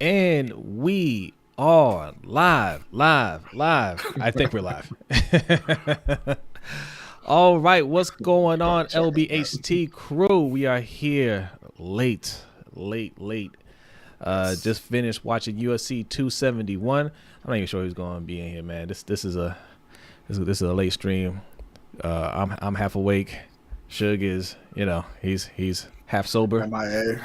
And we are live. I think we're live. All right, what's going on, LBHT crew? We are here late. Just finished watching UFC 271. I'm not even sure who's going to be in here, man. This is a late stream. I'm half awake. Suge is, he's half sober. MIA.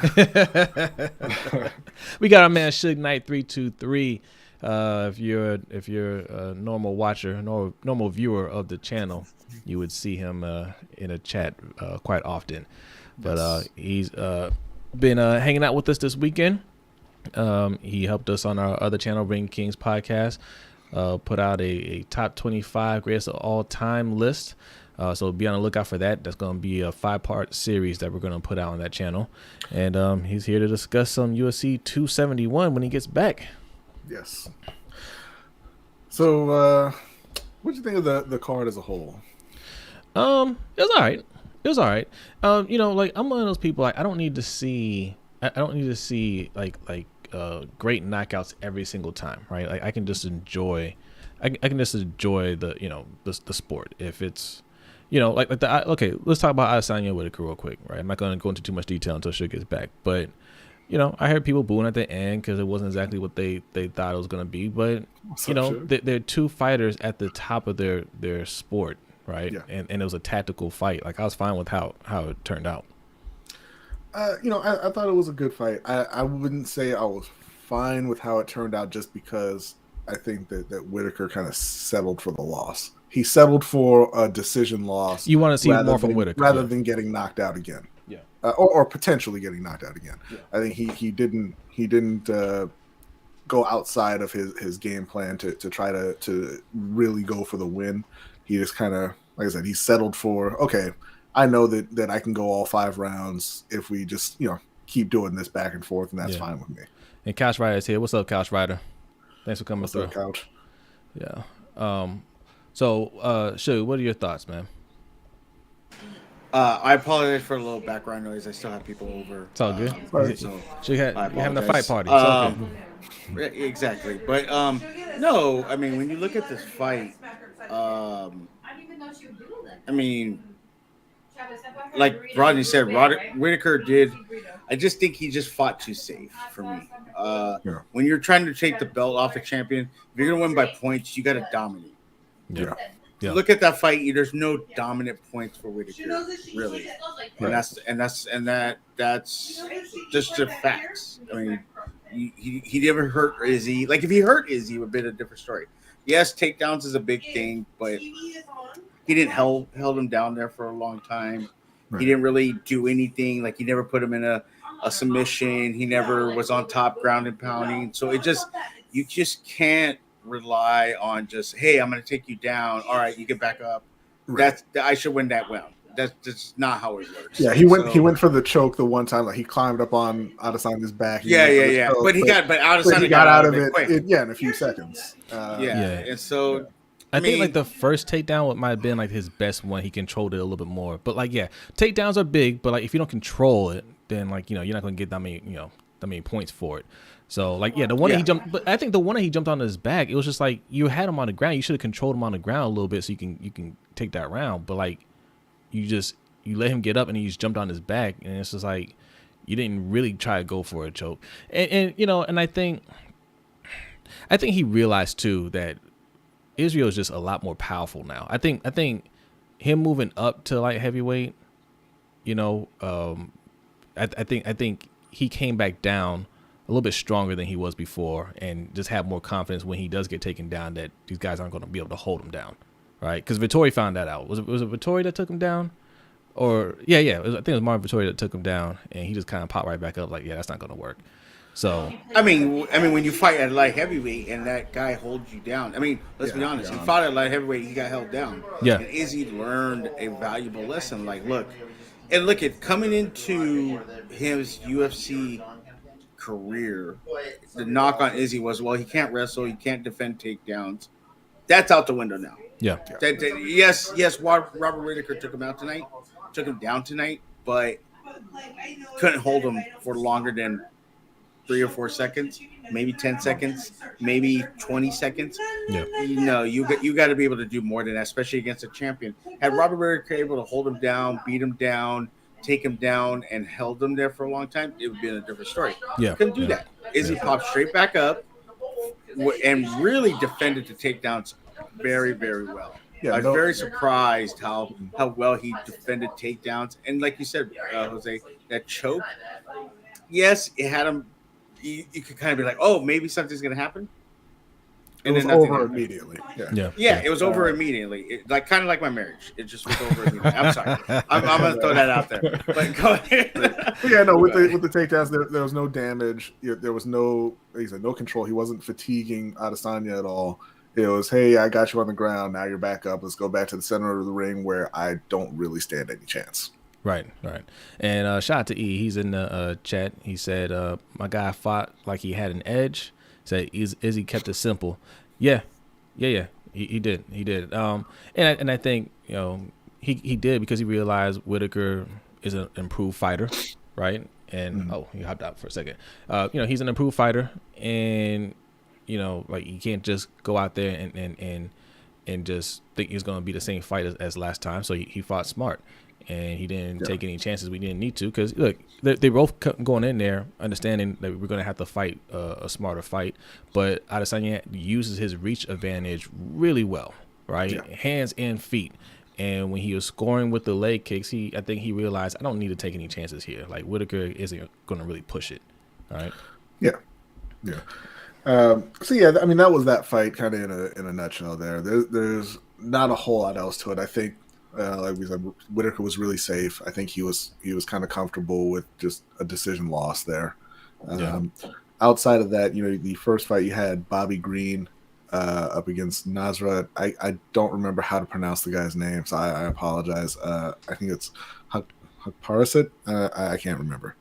We got our man Suge Knight 323. If you're a normal watcher, normal viewer of the channel, you would see him in a chat quite often. But he's been hanging out with us this weekend. He helped us on our other channel, Ring Kings podcast. Put out a top 25 greatest of all time list. So be on the lookout for that. That's going to be a 5-part series that we're going to put out on that channel. And he's here to discuss some UFC 271 when he gets back. Yes. So, what do you think of the card as a whole? It was all right. Like, I'm one of those people, like, I don't need to see like great knockouts every single time, right? Like, I can just enjoy the the sport. If it's okay, let's talk about Adesanya Whittaker real quick, right? I'm not going to go into too much detail until Suge gets back, but I heard people booing at the end because it wasn't exactly what they thought it was going to be, but they're two fighters at the top of their sport, right? Yeah. And it was a tactical fight. Like, I was fine with how it turned out. I thought it was a good fight. I wouldn't say I was fine with how it turned out just because I think that Whittaker kind of settled for the loss. He settled for a decision loss. You want to see more from Whittaker rather than getting knocked out again. Yeah, or potentially getting knocked out again. Yeah. I think he didn't go outside of his game plan to try to really go for the win. He just kind of, like I said, he settled for, okay, I know that I can go all 5 rounds if we just keep doing this back and forth, and that's fine with me. And Couch Rider is here. What's up, Couch Rider? Thanks for coming through. What's up, Couch? Yeah. So, Shu, what are your thoughts, man? I apologize for a little background noise. I still have people over. It's all good. So you're having a fight party. It's all good. Exactly. But no, I mean, when you look at this fight, I mean, like Brodny said, Robert Whittaker did. I just think he just fought too safe for me. When you're trying to take the belt off a champion, if you're gonna win by points, you got to dominate. Yeah. Look at that fight. There's no dominant points for Whittaker, really, and that's just the facts. I mean, he never hurt Izzy. Like, if he hurt Izzy, it would have been a different story. Yes, takedowns is a big thing, but he didn't held him down there for a long time. Right. He didn't really do anything. Like, he never put him in a submission. He never was on top, ground and pounding. So you just can't rely on just, hey, I'm going to take you down. All right, you get back up. Right. I should win that round. That's just not how it works. Yeah, he went for the choke the one time. Like, he climbed up on Adesanya's back. Yeah. Choke, but Adesanya got out of it in a few seconds. And so I think like the first takedown might have been like his best one. He controlled it a little bit more. But like, takedowns are big, but like, if you don't control it, then like, you're not going to get that many points for it. So like, the one that he jumped, but I think the one that he jumped on his back, it was just like, you had him on the ground. You should have controlled him on the ground a little bit so you can take that round. But like, you let him get up and he just jumped on his back, and it's just like, you didn't really try to go for a choke. And I think he realized too that Israel is just a lot more powerful now. I think him moving up to light heavyweight, I think he came back down a little bit stronger than he was before, and just have more confidence when he does get taken down that these guys aren't going to be able to hold him down, right? Because Vittori found that out. Was it Vittori that took him down? Or I think it was Marvin Vittori that took him down, and he just kind of popped right back up like, that's not going to work. So I mean, when you fight at light heavyweight and that guy holds you down, I mean, let's be honest. He fought at light heavyweight, he got held down. Yeah. And Izzy learned a valuable lesson. Like, look at coming into his UFC career, the knock on Izzy was, well, he can't wrestle, he can't defend takedowns. That's out the window now. Yeah. Yes, Robert Whittaker took him down tonight, but couldn't hold him for longer than 3 or 4 seconds, maybe 10 seconds, maybe 20 seconds. Yeah. You got to be able to do more than that, especially against a champion. Had Robert Whittaker able to hold him down, beat him down, take him down, and held him there for a long time, it would be a different story. Yeah. Couldn't do that. Izzy popped straight back up and really defended the takedowns very, very well. Yeah, I was very surprised how well he defended takedowns. And like you said, Jose, that choke, yes, it had him. You could kind of be like, oh, maybe something's going to happen. And it was over immediately. Yeah, it was over immediately. Kind of like my marriage. It just was over immediately. I'm sorry. I'm going to throw that out there. But go ahead. Yeah, no, with the takedowns, there was no damage. There was no control. He wasn't fatiguing Adesanya at all. It was, hey, I got you on the ground. Now you're back up. Let's go back to the center of the ring where I don't really stand any chance. Right. And shout out to E. He's in the chat. He said, my guy fought like he had an edge. Said Izzy kept it simple. Yeah. He did. And I think he did because he realized Whittaker is an improved fighter, right? And he hopped out for a second. He's an improved fighter, and like you can't just go out there and just think he's going to be the same fight as last time. So he fought smart. And he didn't take any chances we didn't need to, because look, they both going in there understanding that we're going to have to fight a smarter fight. But Adesanya uses his reach advantage really well, right? Yeah. Hands and feet. And when he was scoring with the leg kicks, I think he realized I don't need to take any chances here. Like Whittaker isn't going to really push it, all right? Yeah. So yeah, I mean that was that fight kind of in a nutshell. There's not a whole lot else to it. I think. Like we said, Whittaker was really safe. I think he was kind of comfortable with just a decision loss there. Outside of that, the first fight you had Bobby Green up against Nasrat. I don't remember how to pronounce the guy's name, so I apologize. I think it's Hakparasit. I can't remember.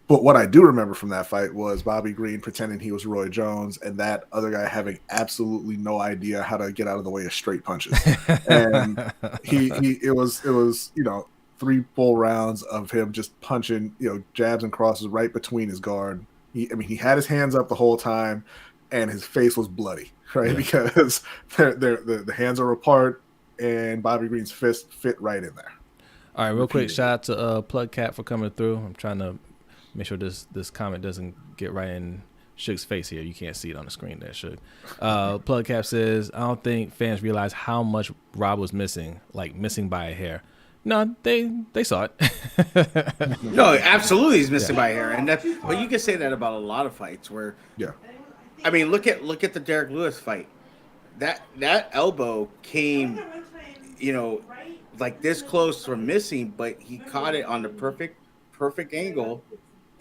But what I do remember from that fight was Bobby Green pretending he was Roy Jones and that other guy having absolutely no idea how to get out of the way of straight punches. And it was 3 full rounds of him just punching, jabs and crosses right between his guard. He had his hands up the whole time and his face was bloody, right? Yeah. Because the hands are apart and Bobby Green's fist fit right in there. All right, real quick, shout out to Plug Cap for coming through. I'm trying to make sure this comment doesn't get right in Suge's face here. You can't see it on the screen there, Suge. Plug Cap says, I don't think fans realize how much Rob was missing, like missing by a hair. No, they saw it. No, absolutely he's missing by a hair. And but you can say that about a lot of fights where I mean, look at the Derek Lewis fight. That elbow came, like this close from missing, but he caught it on the perfect angle.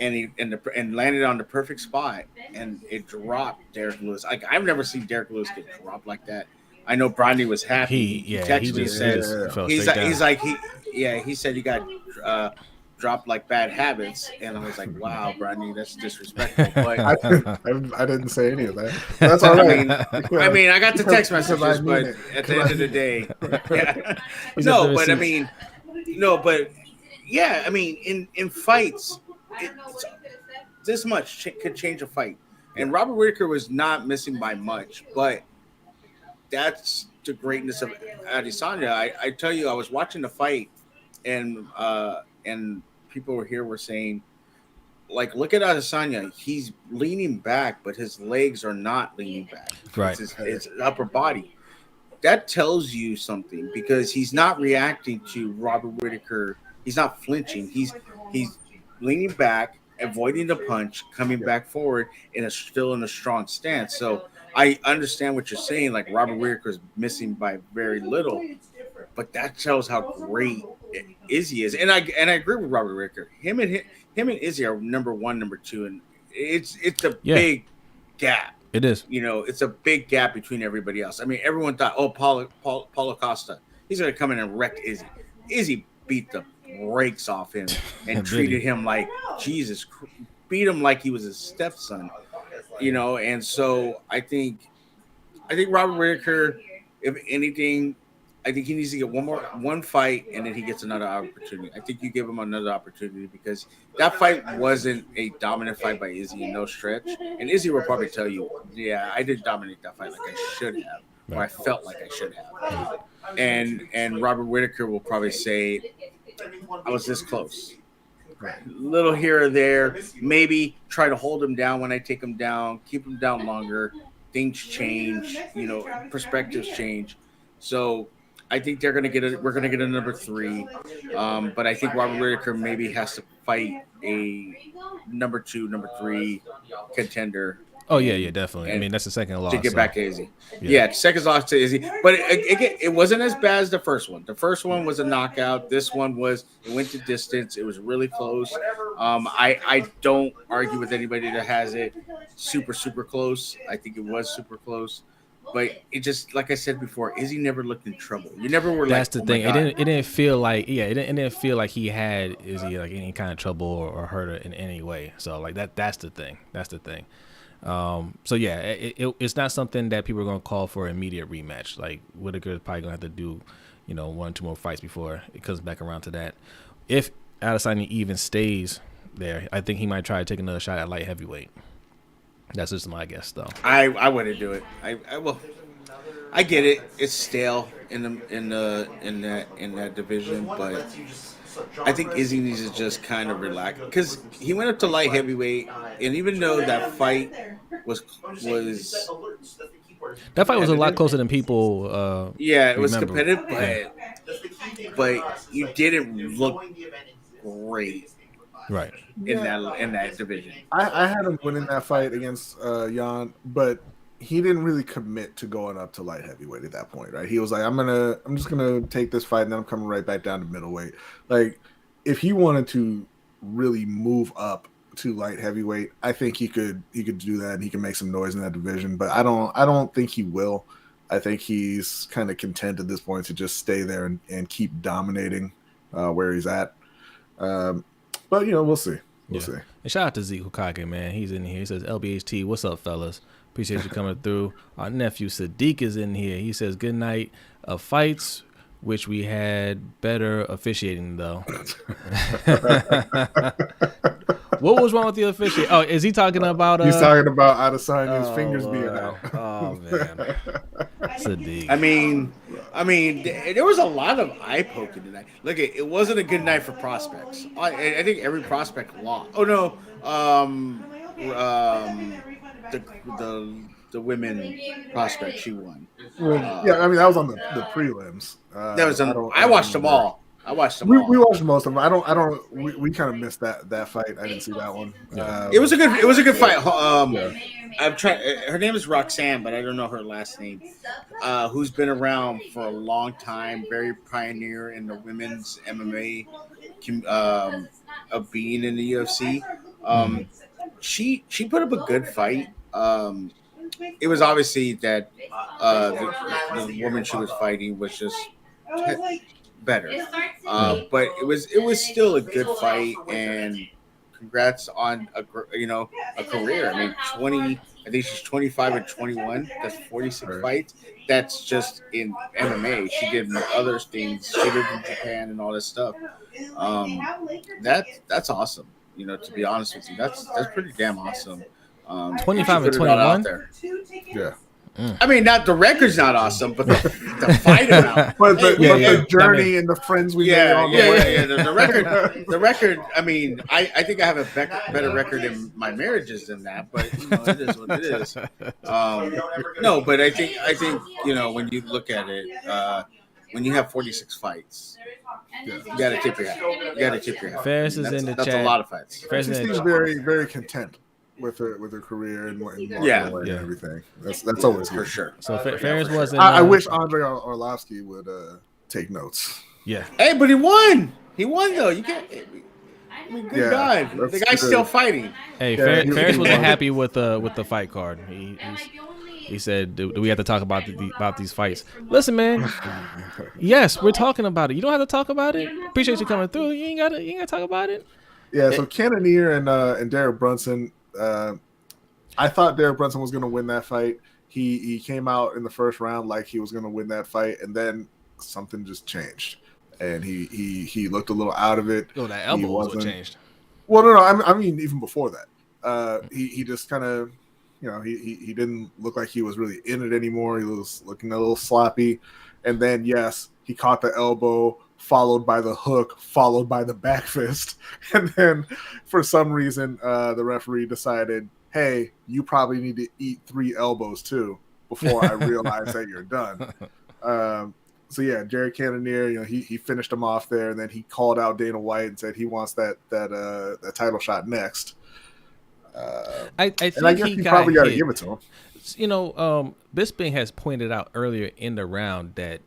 And landed on the perfect spot, and it dropped Derek Lewis. Like I've never seen Derek Lewis get dropped like that. I know Brodny was happy. He texted me and said he said he got dropped like bad habits, and I was like, wow, Brodny, that's disrespectful. But I didn't say any of that. That's all right. I mean, I got the text messages, but at the end of the day, in fights. This much could change a fight, and Robert Whittaker was not missing by much, but that's the greatness of Adesanya. I tell you, I was watching the fight, and people were saying, like, look at Adesanya. He's leaning back, but his legs are not leaning back. Right, it's his upper body. That tells you something because he's not reacting to Robert Whittaker. He's not flinching. He's leaning back, avoiding the punch, coming back forward, still in a strong stance. So I understand what you're saying. Like Robert Whittaker is missing by very little, but that shows how great Izzy is. And I agree with Robert Whittaker. Him and Izzy are number 1, number 2, and it's a big gap. It is. It's a big gap between everybody else. I mean, everyone thought, Paulo Costa, he's going to come in and wreck Izzy. Izzy beat the brakes off him and treated him like Jesus, beat him like he was his stepson, and so I think Robert Whittaker, if anything, I think he needs to get one fight, and then he gets another opportunity. I think you give him another opportunity because that fight wasn't a dominant fight by Izzy in no stretch. And Izzy will probably tell you, yeah, I didn't dominate that fight like I should have, or I felt like I should have. And Robert Whittaker will probably say, I was this close. Little here or there, maybe try to hold him down when I take him down, keep him down longer. Things change, perspectives change. So I think we're gonna get a number 3. But I think Robert Whittaker maybe has to fight a number 2, number 3 contender. Oh yeah, definitely. I mean, that's the second loss to get back to Izzy. Yeah, second loss to Izzy, but it wasn't as bad as the first one. The first one was a knockout. This one it went to distance. It was really close. I don't argue with anybody that has it super close. I think it was super close. But it just, like I said before, Izzy never looked in trouble. You never were. That's the thing. It didn't feel like it didn't feel like he had Izzy like any kind of trouble or hurt her in any way. So like that's the thing. So yeah, it's not something that people are gonna call for an immediate rematch. Like Whittaker's probably gonna have to do, 1 or 2 more fights before it comes back around to that. If Adesanya even stays there, I think he might try to take another shot at light heavyweight. That's just my guess, though. I wouldn't do it. I get it. It's stale in that division, but I think Izzy needs to just kind of relax because he went up to light heavyweight, and even though that fight was that fight was a lot closer than people. It was competitive, but you didn't look great. Right. In that division. I had him winning that fight against Jan, but he didn't really commit to going up to light heavyweight at that point, right? He was like, I'm just gonna take this fight and then I'm coming right back down to middleweight. Like, if he wanted to really move up to light heavyweight, I think he could do that and he can make some noise in that division. But I don't think he will. I think he's kind of content at this point to just stay there and keep dominating where he's at. But we'll see. We'll see. And shout out to Zeke Hukage, man. He's in here. He says, "LBHT, what's up, fellas? Appreciate you coming through." Our nephew Sadiq is in here. He says, "Good night. Fights, which we had better officiating though." What was wrong with the officiating? Oh, is he talking about? He's talking about Adesanya's fingers being out. Oh man, Sadiq. I mean, there was a lot of eye poking tonight. Look, it wasn't a good night for prospects. I think every prospect lost. Oh no, the women prospect, she won. Well, yeah, I mean that was on the prelims. That was on. I watched them all. We watched most of them. We kind of missed that fight. I didn't see that one. It was a good fight. I'm trying. Her name is Roxanne, but I don't know her last name. Who's been around for a long time, very pioneer in the women's MMA, of being in the UFC. She put up a good fight. It was obviously that the woman she was fighting was just better, but it was still a good fight, and congrats on a career. I mean, I think she's 25 and 21. That's 46 fights. That's just in MMA. She did other things. She lived in Japan and all this stuff. That's awesome. To be honest with you, that's pretty damn awesome. 25 and 21. Yeah. I mean, not the record's not awesome, but the fight amount. But the journey and the friends we made on the way. Yeah. The record. I mean, I think I have a better record in my marriages than that, but it is what it is. No, but I think when you look at it, when you have 46 fights, you got to tip your hat. Ferris is in the chat. That's a lot of fights. She seems very, very content with her career and everything. That's always for sure. So Ferris wasn't. I wish Andre Arlovsky would take notes. Yeah. Hey, but he won. He won though. You can't. I mean, good God, the guy's still fighting. Hey, Ferris wasn't happy with the fight card. He said, "Do we have to talk about these fights?" Listen, man. Yes, we're talking about it. You don't have to talk about it. Appreciate you coming through. You ain't gotta talk about it. Yeah. So Cannonier and Derek Brunson. I thought Derek Brunson was going to win that fight. He came out in the first round like he was going to win that fight, and then something just changed, and he looked a little out of it. Oh, that elbow was what changed. Well, no, I mean even before that, he just kind of, he didn't look like he was really in it anymore. He was looking a little sloppy, and then yes, he caught the elbow, followed by the hook, followed by the back fist, and then for some reason the referee decided, hey, you probably need to eat 3 elbows too before I realize that you're done. So yeah, Jared Cannonier, he finished him off there, and then he called out Dana White and said he wants that title shot next. I think and I guess he probably got to give it to him. Bisping has pointed out earlier in the round that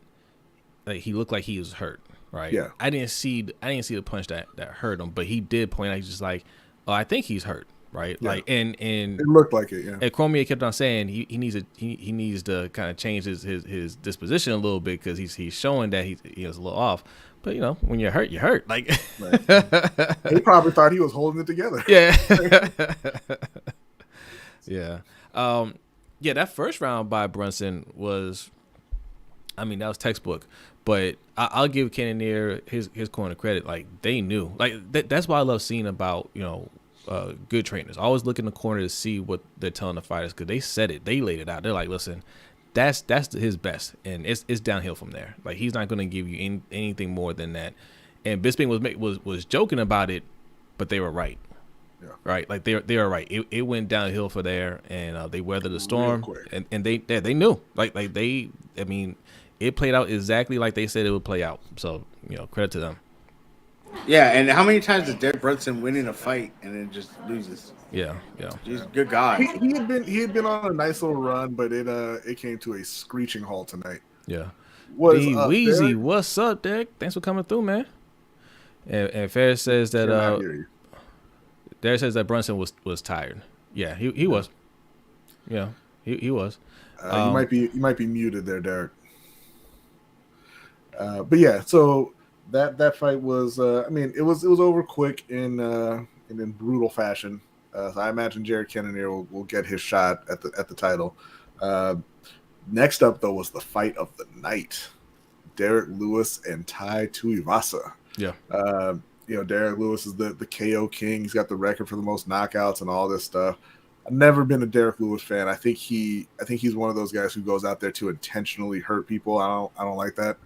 he looked like he was hurt. Right. Yeah. I didn't see the punch that hurt him, but he did point out, he's just like, oh, I think he's hurt. Right. Yeah. Like, and it looked like it. Yeah. And Cormier kept on saying he needs to kind of change his disposition a little bit, because he's showing that he was a little off. But when you're hurt, you're hurt. Like, right. He probably thought he was holding it together. Yeah. Yeah. That first round by Brunson was, that was textbook. But I'll give Cannonier his corner credit. Like, they knew. Like, that's why I love seeing about good trainers. Always look in the corner to see what they're telling the fighters, because they said it. They laid it out. They're like, listen, that's his best, and it's downhill from there. Like, he's not going to give you anything more than that. And Bisping was joking about it, but they were right. Yeah. Right, like they were right. It went downhill for there, and they weathered the storm, and they knew. Like they, it played out exactly like they said it would play out. So credit to them. Yeah, and how many times did Derek Brunson win in a fight and then just loses? Yeah. He's a good guy. He had been on a nice little run, but it came to a screeching halt tonight. Yeah. Weezy, what's up, Derek? Thanks for coming through, man. And Ferris says that Derek says that Brunson was tired. Yeah, he was. Yeah, he was. You might be muted there, Derek. But yeah, so that fight was it was over quick in brutal fashion. So I imagine Jared Cannonier will get his shot at the title. Next up though was the fight of the night. Derek Lewis and Tai Tuivasa. Yeah. Derek Lewis is the KO king. He's got the record for the most knockouts and all this stuff. I've never been a Derek Lewis fan. I think he's one of those guys who goes out there to intentionally hurt people. I don't like that.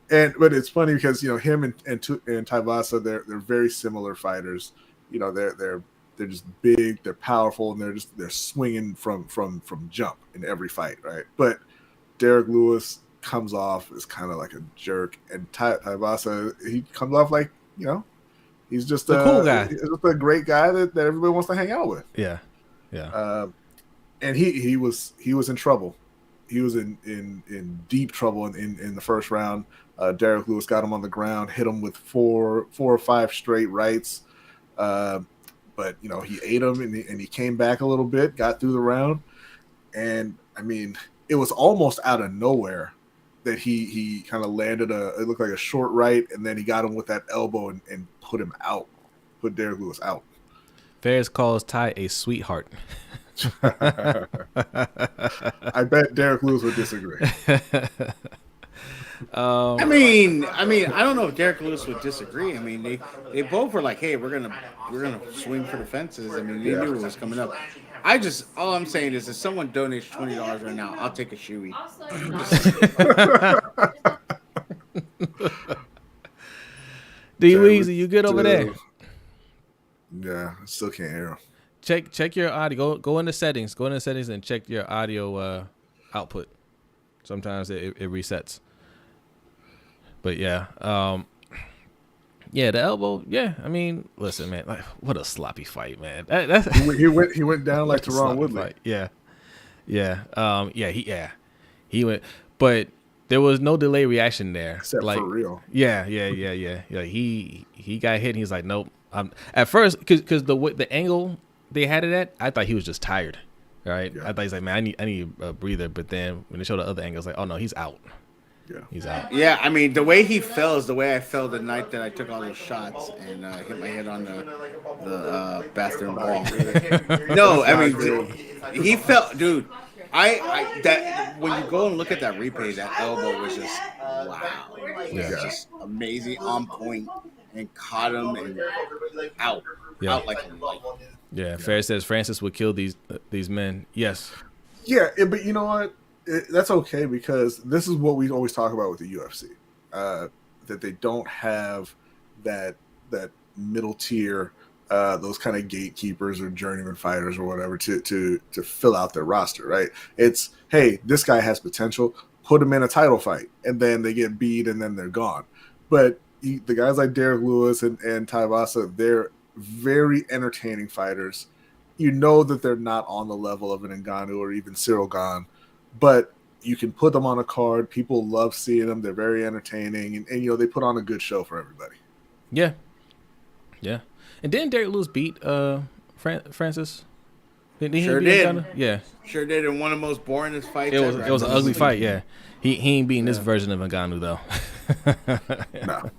But it's funny because him and Tuivasa, they're very similar fighters. They're just big, they're powerful, and they're swinging from jump in every fight, right? But Derek Lewis comes off as kind of like a jerk, and Tuivasa, he comes off like he's just a cool guy. He's just a great guy that everybody wants to hang out with. Yeah. And he was in trouble. He was in deep trouble in the first round. Derek Lewis got him on the ground, hit him with four or five straight rights. But he ate him, and he came back a little bit, got through the round, and it was almost out of nowhere that he kind of landed it looked like a short right, and then he got him with that elbow and put Derek Lewis out. Ferris calls Ty a sweetheart. I bet Derek Lewis would disagree. I don't know if Derek Lewis would disagree. They both were like, "Hey, we're gonna swing for the fences." They knew it was coming up. All I'm saying is, if someone donates $20 right now, I'll take a shoey. D Weezy, you good over there? Yeah, I still can't hear him. Check your audio. Go into settings. Go into settings and check your audio output. Sometimes it resets. But yeah, the elbow. Yeah, listen, man. Like, what a sloppy fight, man. He went down like Teron Woodley. Fight. He went, but there was no delay reaction there. Except for real. Yeah. He got hit. And he's like, nope. At first, because the angle they had it at, I thought he was just tired. Right. Yeah. I thought he's like, man, I need a breather. But then when they showed the other angle, it's like, oh no, he's out. Yeah. He's out. Yeah, the way he fell is the way I felt the night that I took all those shots and hit my head on the bathroom wall. No, he fell, dude. That when you go and look at that replay, that elbow was just wow, Yeah. it's just amazing, on point, and caught him and out like a light. Yeah, Ferris says Francis would kill these men. Yes. Yeah, but you know what? That's okay, because this is what we always talk about with the UFC, that they don't have that middle tier, those kind of gatekeepers or journeyman fighters or whatever to fill out their roster, right? It's, hey, this guy has potential, put him in a title fight, and then they get beat and then they're gone. But the guys like Derek Lewis and Taibasa, they're very entertaining fighters. You know that they're not on the level of an Ngannou or even Cyril Gane, but you can put them on a card. People love seeing them. They're very entertaining, and you know, they put on a good show for everybody. Yeah. And didn't Derek Lewis beat Francis? Sure did. Yeah. Sure did. In one of the most boringest fights It ever. was an ugly fight. Yeah. He ain't beating this version of Ngannou though. No.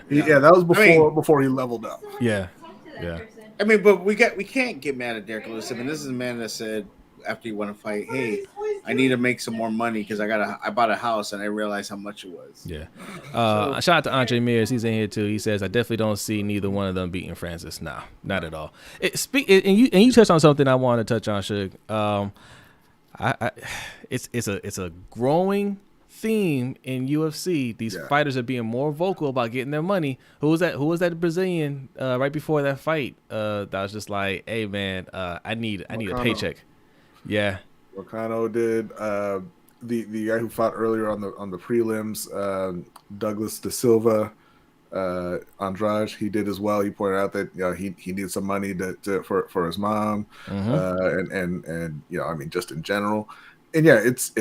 Yeah, that was before he leveled up. Yeah. I mean, but we can't get mad at Derek Lewis. I mean, this is a man that said after he won a fight, hey, I need to make some more money because I bought a house and I realized how much it was. Yeah. Shout out to Andre Mears. He's in here too. He says, I definitely don't see neither one of them beating Francis. Nah, not at all. And you touched on something I wanted to touch on, Suge. It's a growing theme in UFC. These fighters are being more vocal about getting their money. Who was that Brazilian right before that fight that was just like, hey man, I need a paycheck. Yeah. Volcano did. The guy who fought earlier on the prelims, Douglas Da Silva, Andrade, he did as well. He pointed out that, you know, he needs some money for his mom, and you know, I mean, just in general. And yeah, it's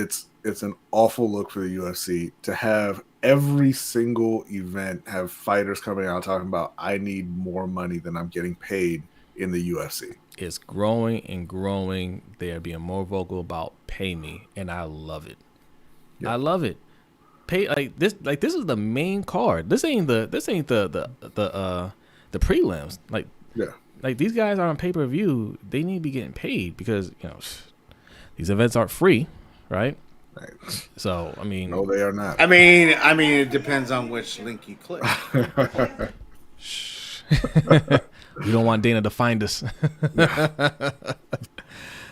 an awful look for the UFC to have every single event have fighters coming out talking about, I need more money than I'm getting paid in the UFC. It's growing and growing. They are being more vocal about pay me, and I love it. Yep. I love it. Pay like this is the main card. This ain't the prelims. Like these guys are on pay-per-view. They need to be getting paid because, you know, these events aren't free, right? Right. So I mean, no, they are not. I mean, it depends on which link you click. We don't want Dana to find us.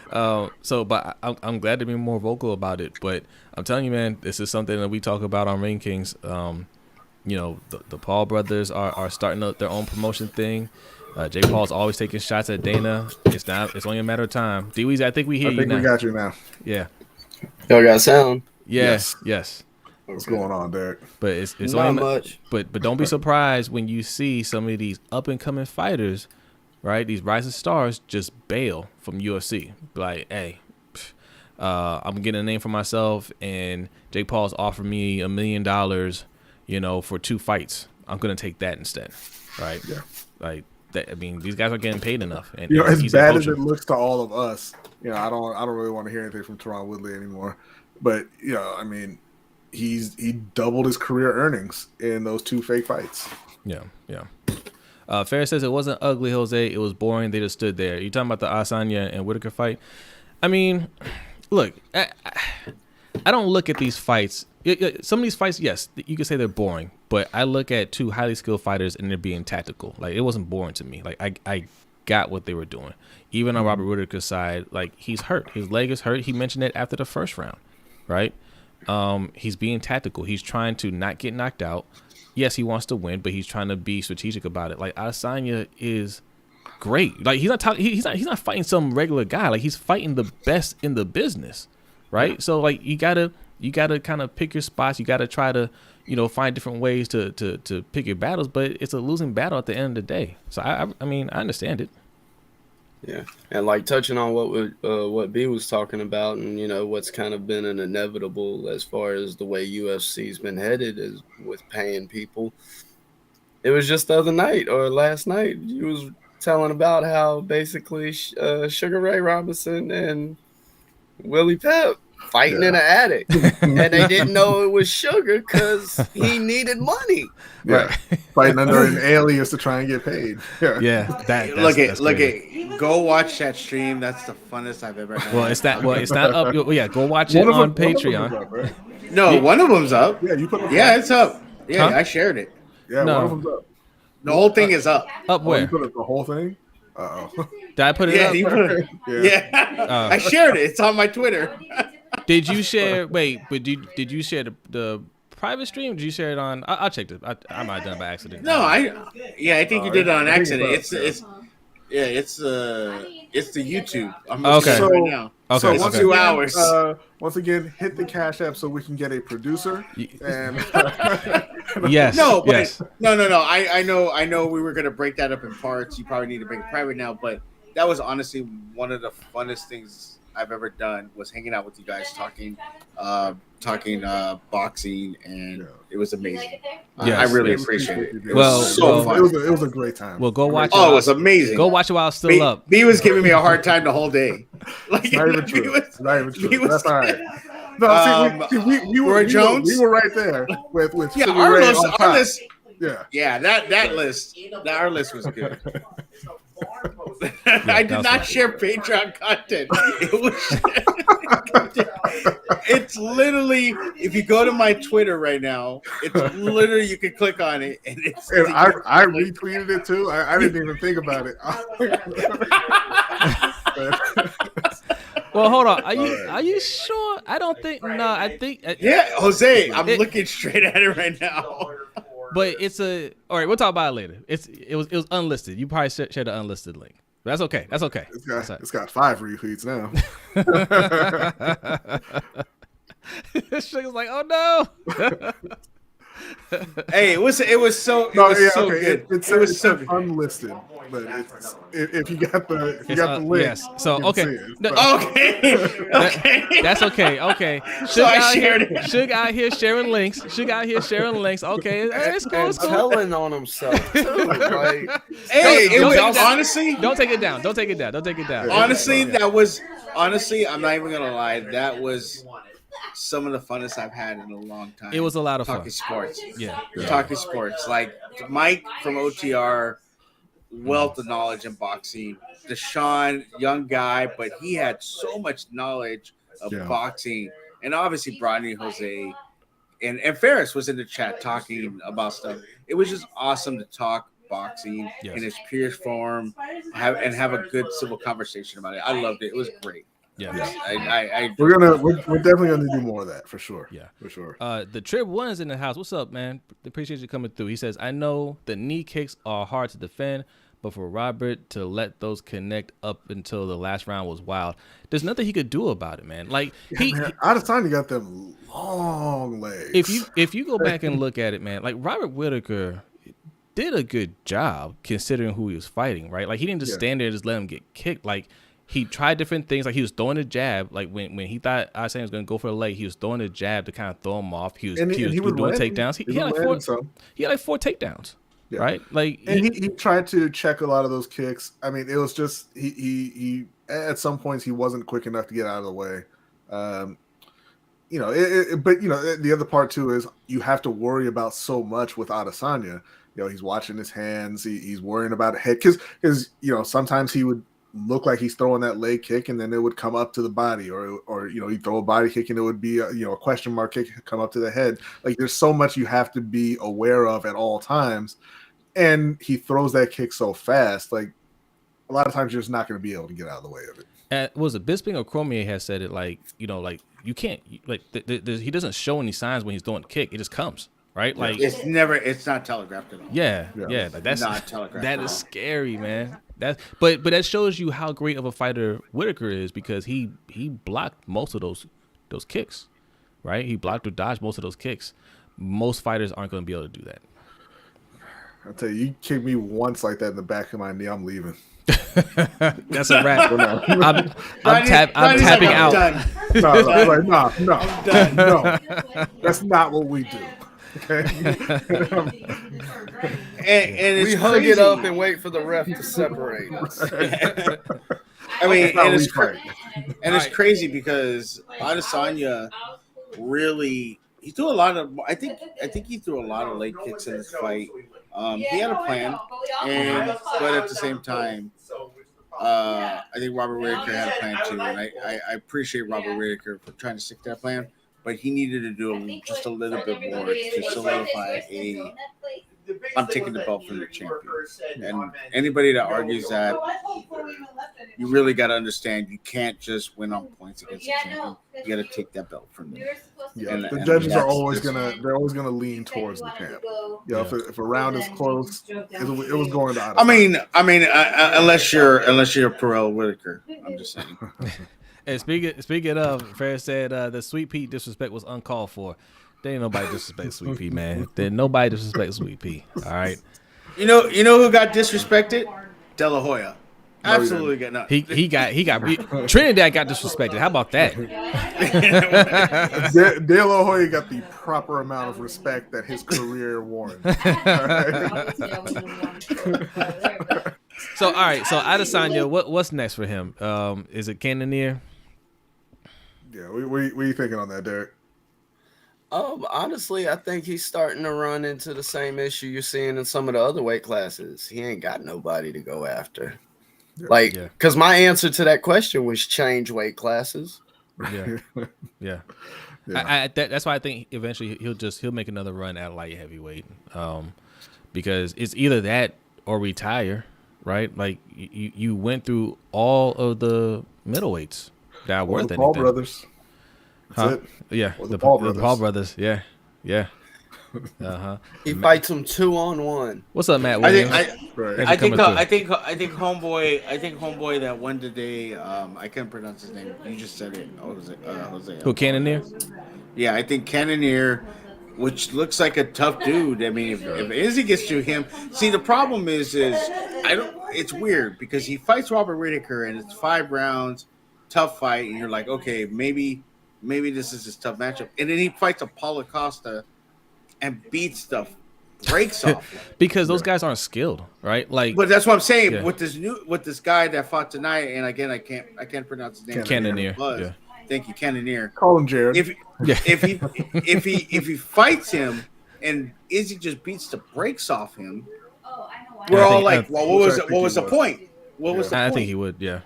But I'm glad to be more vocal about it. But I'm telling you, man, this is something that we talk about on Ring Kings. You know, the Paul brothers are starting up their own promotion thing. Jay Paul's always taking shots at Dana. It's only a matter of time. D-Weezy, I think we hear you now. I think we got you now. Yeah. Y'all got sound? Yes. What's going on, Derek? But it's not only much. But don't be surprised when you see some of these up and coming fighters, right? These rising stars just bail from UFC. Like, hey, I'm getting a name for myself, and Jake Paul's offered me $1 million, you know, for 2 fights. I'm gonna take that instead, right? Yeah. Like that. I mean, these guys are getting paid enough. And you know, as bad as it looks to all of us, you know, I don't really want to hear anything from Teron Woodley anymore. But you know, I mean, he doubled his career earnings in those 2 fake fights. Yeah. Ferris says it wasn't ugly, Jose. It was boring. They just stood there. You talking about the Adesanya and Whittaker fight? I mean, look, I don't look at these fights. Some of these fights, yes, you could say they're boring, but I look at 2 highly skilled fighters and they're being tactical. Like, it wasn't boring to me. Like, I got what they were doing. Even on Robert Whittaker's side, like, he's hurt. His leg is hurt. He mentioned it after the first round, right? He's being tactical. He's trying to not get knocked out. Yes, he wants to win, but he's trying to be strategic about it. Like, Adesanya is great. Like, he's not fighting some regular guy. Like, he's fighting the best in the business, right? So, like, you gotta kind of pick your spots. You gotta try to, you know, find different ways to pick your battles. But it's a losing battle at the end of the day. So I mean, I understand it. Yeah, and like touching on what B was talking about, and you know what's kind of been an inevitable as far as the way UFC's been headed is with paying people. It was just the other night or last night you was telling about how basically Sugar Ray Robinson and Willie Pep fighting in an attic, and they didn't know it was Sugar because he needed money. Yeah, fighting under an alias to try and get paid. Yeah, go watch that stream. That's the funnest I've ever had. Well, it's not up. Yeah, go watch it on Patreon. Up, right? No, one of them's up. Yeah, you put it up. Yeah, it's up. Yeah, Huh? I shared it. Yeah, No. one of them's up. The whole thing is up. Up Oh, where? you put up the whole thing? Uh-oh. Did I put it Yeah, up? you put it. Yeah, I shared it. It's on my Twitter. Did you share? Wait, but did you share the private stream? Did you share it on? I'll check this. I might have done it by accident. No, I think you did it on I think accident. it's It's the YouTube. I'm Okay. looking at it right now. Okay. So once okay. 2 hours. Once again, hit the Cash App so we can get a producer. And Yes. No, but yes. no. I know. We were gonna break that up in parts. You probably need to break it private now, but that was honestly one of the funnest things I've ever done. Was hanging out with you guys, talking boxing, and it was amazing. Yes, I really yes. appreciate it. It Well, was so fun. it was a great time. Well, go watch it. Oh, it was amazing. Go watch it while it's still up. B was giving me a hard time the whole day. Like, Not even B true. was- Not even true. B was- That's all right. No, we were Jones? We were right there with Yeah, Sugar our Ray list, on top. Yeah. Yeah, that list, our list was good. Yeah, I did that's not right. share Patreon content. It was. It's literally, if you go to my Twitter right now, it's literally you can click on it and it's. And I retweeted it too. I didn't even think about it. Well, hold on. Are you sure? I don't think. No, I think. Yeah, Jose, I'm looking straight at it right now. But it's a. All right, we'll talk about it later. It was unlisted. You probably shared the unlisted link. But that's okay. That's okay. It's got 5 retweets now. Sugar's like, oh no. Hey, it was so good. It was so good. unlisted, but if you got the link, yes. So you can okay. see it. No, Okay. that's okay. Okay. So I shared it. Suge out here sharing links. Okay. It's cool. It's cool. Telling on himself too. Like, Hey, it was don't- honestly. Don't take it down. Don't take it down. Honestly, I'm not even gonna lie. That was some of the funnest I've had in a long time. It was a lot of fun. Talking sports. Yeah. Talking sports. Like Mike from OTR, wealth of knowledge in boxing. Deshaun, young guy, but he had so much knowledge of boxing. And obviously Brodny, Jose, and Ferris was in the chat talking about stuff. It was just awesome to talk boxing in its purest form, have a good civil conversation about it. I loved it. It was great. Yeah. We're definitely gonna do more of that for sure. Yeah, for sure. The Trip One is in the house. What's up, man? Appreciate you coming through. He says, I know the knee kicks are hard to defend, but for Robert to let those connect up until the last round was wild. There's nothing he could do about it, man. Like Adesanya got them long legs. If you go back and look at it, man, like Robert Whittaker did a good job considering who he was fighting, right? Like he didn't just stand there and just let him get kicked. Like he tried different things. Like he was throwing a jab. Like when he thought Adesanya was going to go for a leg, he was throwing a jab to kind of throw him off. He was doing takedowns. He had like 4 takedowns. Yeah. Right, like he tried to check a lot of those kicks. I mean, it was just he at some points he wasn't quick enough to get out of the way. But the other part too is you have to worry about so much with Adesanya. He's watching his hands. He's worrying about a head because sometimes he would look like he's throwing that leg kick and then it would come up to the body, or he'd throw a body kick and it would be a question mark kick come up to the head. Like there's so much you have to be aware of at all times. And he throws that kick so fast, like a lot of times you're just not going to be able to get out of the way of it. Was it Bisping or Cormier has said it like you can't he doesn't show any signs when he's throwing the kick. It just comes, right? Like it's not telegraphed at all. Yeah. Like that's not telegraphed. That is scary, man. But that shows you how great of a fighter Whittaker is because he blocked most of those kicks, right? He blocked or dodged most of those kicks. Most fighters aren't going to be able to do that. I'll tell you kick me once like that in the back of my knee, I'm leaving. That's a wrap. I'm tapping out. No. That's not what we do. Okay. and we hug it up and wait for the ref to separate us. I mean, And it's crazy because Adesanya really he threw a lot of. I think he threw a lot of leg kicks in this fight. He had a plan, but at the same time, I think Robert Whittaker had a plan too, and I appreciate Robert Whittaker for trying to stick to that plan. But he needed to do just a little bit more to solidify I'm taking the belt from the champion. And anybody that argues that, you really got to understand you can't just win on points against the champion. You got to take that belt from them. Yeah, the judges are always gonna lean towards the champ. Yeah, if a round is close, it was going to Adesanya. I mean, unless you're Perel Whittaker, I'm just saying. And speaking of, Ferris said the Sweet Pea disrespect was uncalled for. There ain't nobody disrespect Sweet Pea, man. There nobody disrespect Sweet Pea. All right. You know who got disrespected? De La Hoya. Absolutely got nothing. He got Trinidad got disrespected. How about that? De La Hoya got the proper amount of respect that his career warrants. So all right, so Adesanya, what's next for him? Is it Cannonier? Yeah, what are you thinking on that, Derek? Honestly, I think he's starting to run into the same issue you're seeing in some of the other weight classes. He ain't got nobody to go after. Because my answer to that question was change weight classes. Yeah. That's why I think eventually he'll make another run at light heavyweight. Because it's either that or retire, right? Like you went through all of the middleweights that are worth anything. Paul brothers. That's it. Yeah, the Paul brothers. Yeah. He fights him 2-on-1. What's up, Matt Williams? I think homeboy that won today. I can't pronounce his name. You just said it. Jose. Who, Cannonier? Yeah, I think Cannonier, which looks like a tough dude. I mean, if Izzy gets to him, see the problem is it's weird because he fights Robert Whittaker and it's 5 rounds, tough fight, and you're like, okay, maybe this is his tough matchup, and then he fights Paulo Costa and beats the brakes off because those guys aren't skilled, right? Like, but that's what I'm saying with this guy that fought tonight, and again, I can't pronounce his name. Cannonier. Thank you, Cannonier. Call him Jared. If he fights him and Izzy just beats the brakes off him, we're all like, well, what was the point? What was the point? I think he would, yeah.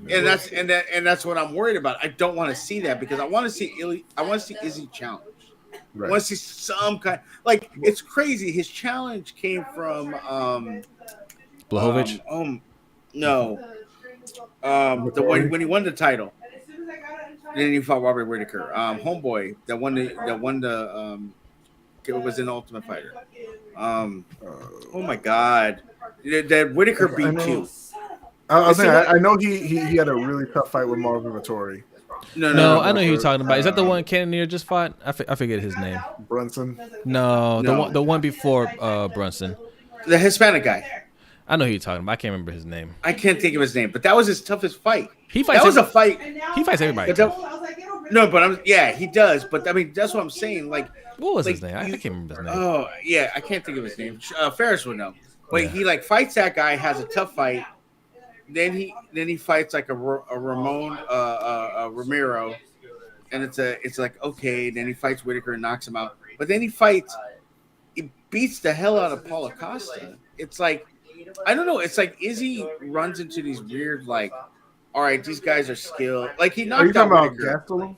And that's what I'm worried about. I don't want to see that because I want to see Izzy challenge. Right. I want to see some kind it's crazy. His challenge came from Blachowicz. No. When he won the title. Then he fought Robert Whittaker. Homeboy that won the was in Ultimate Fighter. Oh my God. That Whittaker beat too. I know he had a really tough fight with Marvin Vittori. No, I know who you're talking about. Is that the one Cannonier just fought? I forget his name. Brunson? No, the one before Brunson. The Hispanic guy. I know who you're talking about. I can't remember his name. I can't think of his name, but that was his toughest fight. He fights. That was a fight. He fights everybody. He does. But I mean, that's what I'm saying. Like, what was his name? I can't remember his name. Oh yeah, I can't think of his name. Ferris would know. But he fights that guy, has a tough fight. Then he fights like a Ramon Romero, and it's like okay. Then he fights Whittaker and knocks him out. But then he beats the hell out of Paulo Costa. It's like I don't know. It's like Izzy runs into these weird all right, these guys are skilled. Like he knocked out Whittaker. Gastelum.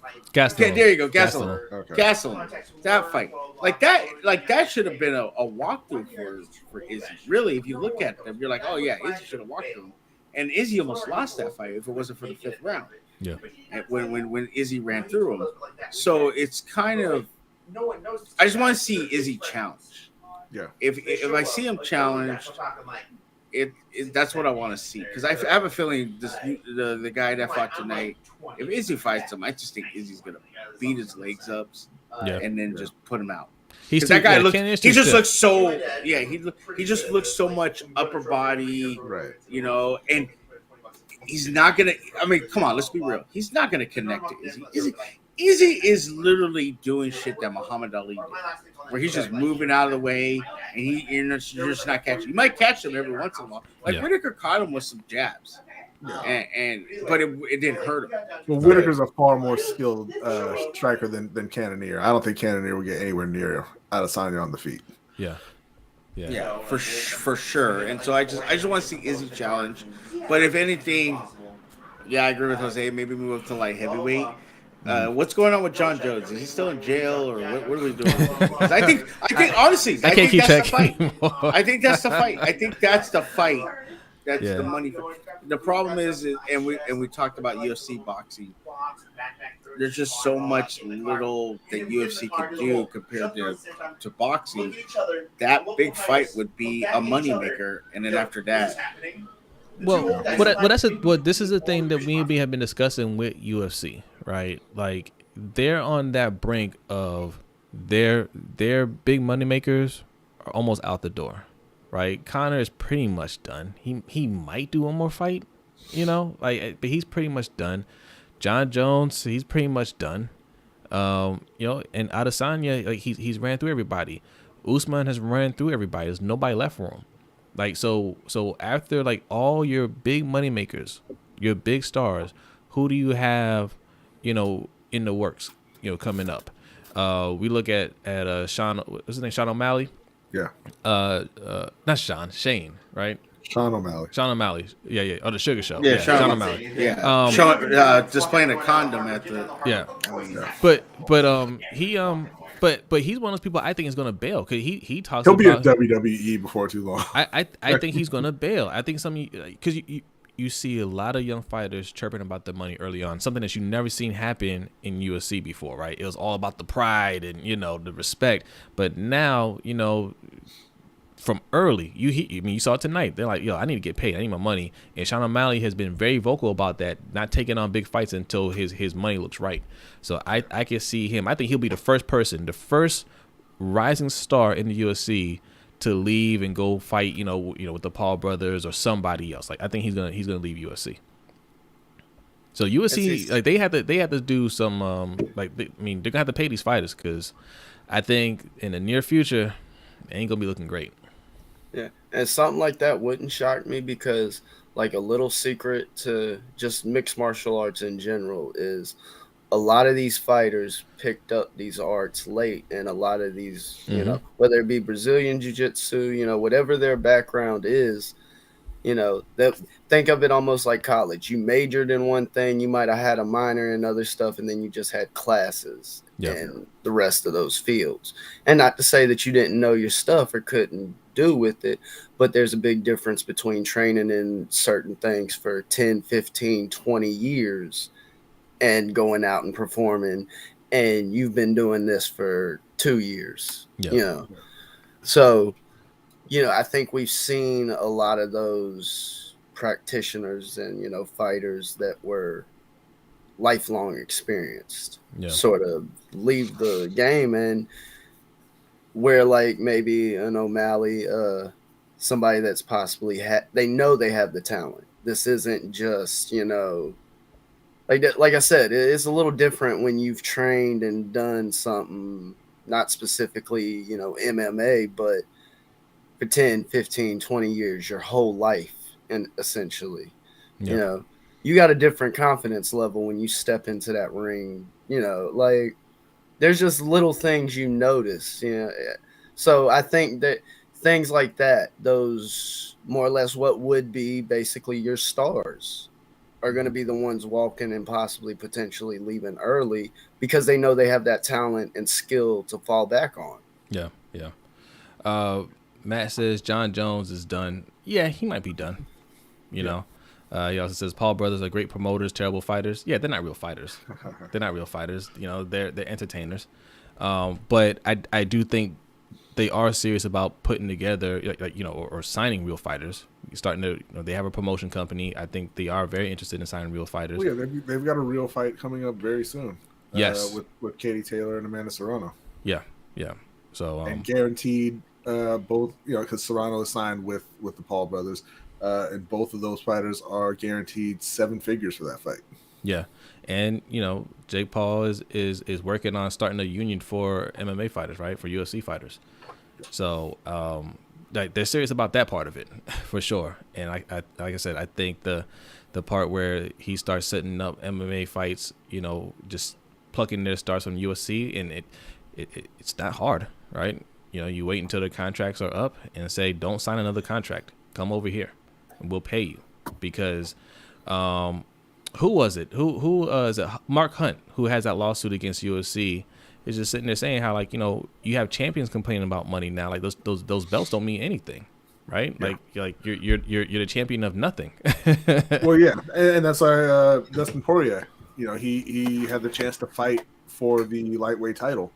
Okay, there you go, Gastelum. Okay. Gastelum. That fight, like that should have been a walkthrough for Izzy. Really, if you look at them, you're like, oh yeah, Izzy should have walked through. And Izzy almost lost that fight if it wasn't for the 5th round. Yeah. When Izzy ran through him. So it's kind of I just want to see Izzy challenge. Yeah. If I see him challenged, that's what I want to see. Because I have a feeling the guy that fought tonight, if Izzy fights him, I just think Izzy's gonna beat his legs up and then just put him out. That guy looks so much upper body, right? You know, and he's not gonna. I mean, come on, let's be real. He's not gonna connect to Izzy. Izzy is literally doing shit that Muhammad Ali did, where he's just moving out of the way and you're just not catching. You might catch him every once in a while. Whittaker caught him with some jabs, but it didn't hurt him. Well, Whittaker's a far more skilled striker than Cannonier. I don't think Cannonier will get anywhere near Adesanya on the feet. Yeah, for sure. And so I just want to see Izzy challenge. But if anything, yeah, I agree with Jose. Maybe move up to light heavyweight. What's going on with John Jones? Is he still in jail, or what are we doing? I think honestly, I think that's the fight. I think that's the fight. I think that's the fight. That's the money. The problem is, and we talked about UFC boxing. There's just so much little that UFC can do compared to boxing. That big fight would be a moneymaker, and then after that. Well, this is the thing that we have been discussing with UFC, right? Like they're on that brink of their big moneymakers are almost out the door, right? Conor is pretty much done. He might do one more fight, but he's pretty much done. John Jones, he's pretty much done. And Adesanya, like he's ran through everybody. Usman has ran through everybody. There's nobody left for him. Like so after like all your big money makers, your big stars, who do you have, in the works, coming up? We look at Sean, what's his name? Sean O'Malley. Yeah. Not Sean, Shane, right? Sean O'Malley. Yeah. On the Sugar Show. Yeah, Sean O'Malley. Yeah. Displaying a condom at the. Yeah. But he's one of those people I think is going to bail because he talks. He'll be at WWE before too long. I think he's going to bail. I think because you see a lot of young fighters chirping about the money early on, something that you never seen happen in UFC before, right? It was all about the pride and the respect, but now from early, you saw it tonight. They're like, yo, I need to get paid. I need my money. And Sean O'Malley has been very vocal about that, not taking on big fights until his money looks right. So I can see him. I think he'll be the first rising star in the UFC to leave and go fight, with the Paul brothers or somebody else. Like I think he's gonna leave UFC. So UFC, like they have to do some they're gonna have to pay these fighters because I think in the near future it ain't gonna be looking great. Yeah, and something like that wouldn't shock me because, like, a little secret to just mixed martial arts in general is a lot of these fighters picked up these arts late, and a lot of these, whether it be Brazilian jiu-jitsu, whatever their background is, think of it almost like college. You majored in one thing, you might have had a minor in other stuff, and then you just had classes in the rest of those fields. And not to say that you didn't know your stuff or couldn't do with it, but there's a big difference between training in certain things for 10, 15, 20 years and going out and performing, and you've been doing this for 2 years. So I think we've seen a lot of those practitioners and fighters that were lifelong experienced sort of leave the game, and where like maybe an O'Malley, somebody that's possibly they know they have the talent. This isn't just like I said, it's a little different when you've trained and done something, not specifically MMA, but for 10, 15, 20 years, your whole life, and essentially you got a different confidence level when you step into that ring. Like there's just little things you notice, So I think that things like that, those more or less what would be basically your stars, are going to be the ones walking and possibly potentially leaving early because they know they have that talent and skill to fall back on. Yeah. Matt says John Jones is done. Yeah, he might be done. He also says Paul brothers are great promoters, terrible fighters. Yeah, they're not real fighters. They're they're entertainers. But I do think they are serious about putting together, or signing real fighters. Starting to, they have a promotion company. I think they are very interested in signing real fighters. Well, yeah, they've got a real fight coming up very soon. Yes, with Katie Taylor and Amanda Serrano. Yeah. So and guaranteed both, because Serrano is signed with the Paul brothers. And both of those fighters are guaranteed 7 figures for that fight. Yeah, and Jake Paul is working on starting a union for MMA fighters, right? For UFC fighters. So they're serious about that part of it for sure. And like I said, I think the the part where he starts setting up MMA fights, you know, just plucking their stars from UFC, and it's not hard, right? You know, you wait until the contracts are up and say, don't sign another contract. Come over here and we'll pay you. Because who was it? Who is it? Mark Hunt, who has that lawsuit against UFC, is just sitting there saying how, like, you know, you have champions complaining about money now. Like those belts don't mean anything, right? Yeah. Like you're the champion of nothing. Well, yeah, and that's why Dustin Poirier, you know, he had the chance to fight for the lightweight title,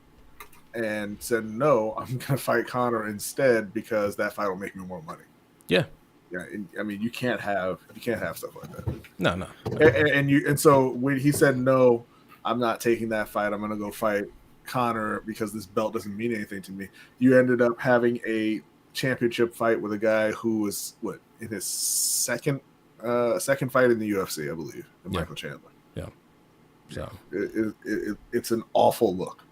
and said, no, I'm gonna fight Conor instead because that fight will make me more money. Yeah. Yeah, I mean, you can't have stuff like that. No. And so when he said, no, I'm not taking that fight, I'm gonna go fight Conor because this belt doesn't mean anything to me. You ended up having a championship fight with a guy who was in his second fight in the UFC, I believe, Michael Chandler. Yeah. So it's an awful look.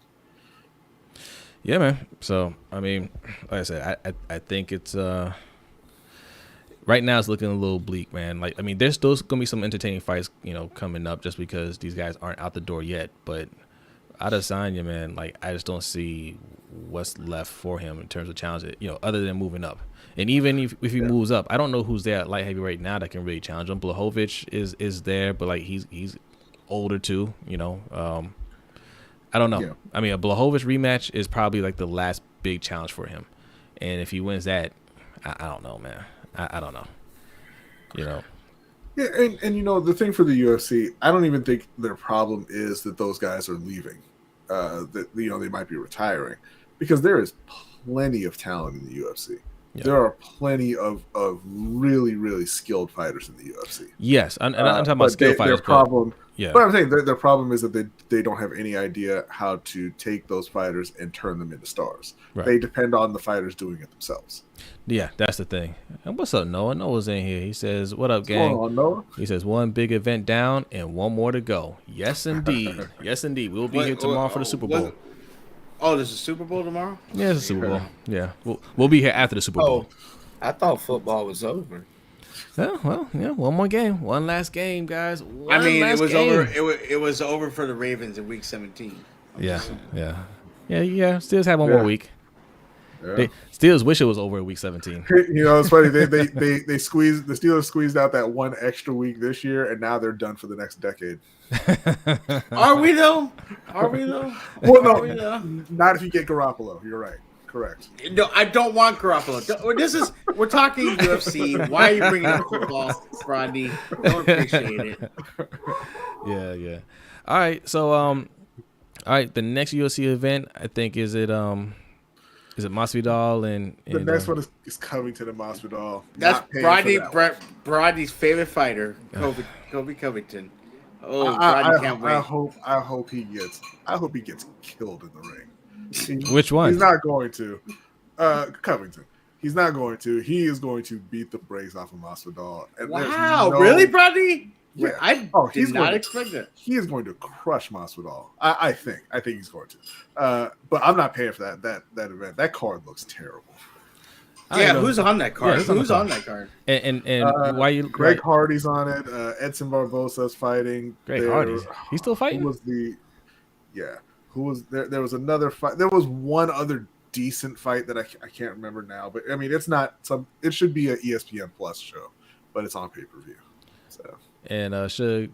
Yeah, man. So I mean, like I said, I think it's right now it's looking a little bleak, man. Like, I mean, there's still gonna be some entertaining fights, you know, coming up just because these guys aren't out the door yet. But Adesanya, man, like, I just don't see what's left for him in terms of challenge, you know, other than moving up. And even if he moves up, I don't know who's there at light heavy right now that can really challenge him. Blachowicz is there, but like he's older too, you know. I don't know. Yeah. I mean, a Blachowicz rematch is probably like the last big challenge for him. And if he wins that, I don't know, man. I don't know. You know. Yeah, and you know, the thing for the UFC, I don't even think their problem is that those guys are leaving. That, you know, they might be retiring, because there is plenty of talent in the UFC. Yeah. There are plenty of really, really skilled fighters in the UFC. Yes, and I'm talking about skilled fighters. Their problem, yeah. But I'm saying their problem is that they don't have any idea how to take those fighters and turn them into stars. Right. They depend on the fighters doing it themselves. Yeah, that's the thing. And what's up, Noah? Noah's in here. He says, "What up, gang?" What's going on, Noah? He says, "One big event down and one more to go." Yes, indeed. Yes, indeed. We'll be here tomorrow for the Super Bowl. Oh, there's a Super Bowl tomorrow? Yeah, it's a Super Bowl. Yeah, we'll be here after the Super Bowl. I thought football was over. Well, yeah, one more game, one last game, guys. It was over for the Ravens in Week 17. Yeah. Steelers have one more week. Yeah. They Steelers wish it was over in Week 17. You know, it's funny. The Steelers squeezed out that one extra week this year, and now they're done for the next decade. Are we though? Well, no, not if you get Garoppolo. You're right. Correct. No, I don't want Garoppolo. We're talking UFC. Why are you bringing up football, Brodny? Don't appreciate it. Yeah. All right. So, the next UFC event, I think, is it Masvidal and the next one is Covington and Masvidal. That's Brodny's favorite fighter, Kobe Covington. Oh, Brodny can't wait. I hope he gets killed in the ring. Which one? He's not going to. Covington. He's not going to. He is going to beat the brakes off of Masvidal. Wow, really, Brodny? Yeah. I did not expect that. He is going to crush Masvidal. I think he's going to. But I'm not paying for that event. That card looks terrible. Yeah, who's on that card? Yeah, who's on that card? And why you? Greg Hardy's on it. Edson Barbosa's fighting. Greg Hardy. He's still fighting. Who was there? There was another fight. There was one other decent fight that I can't remember now. But I mean, it's not some. It should be an ESPN Plus show, but it's on pay-per-view. So. And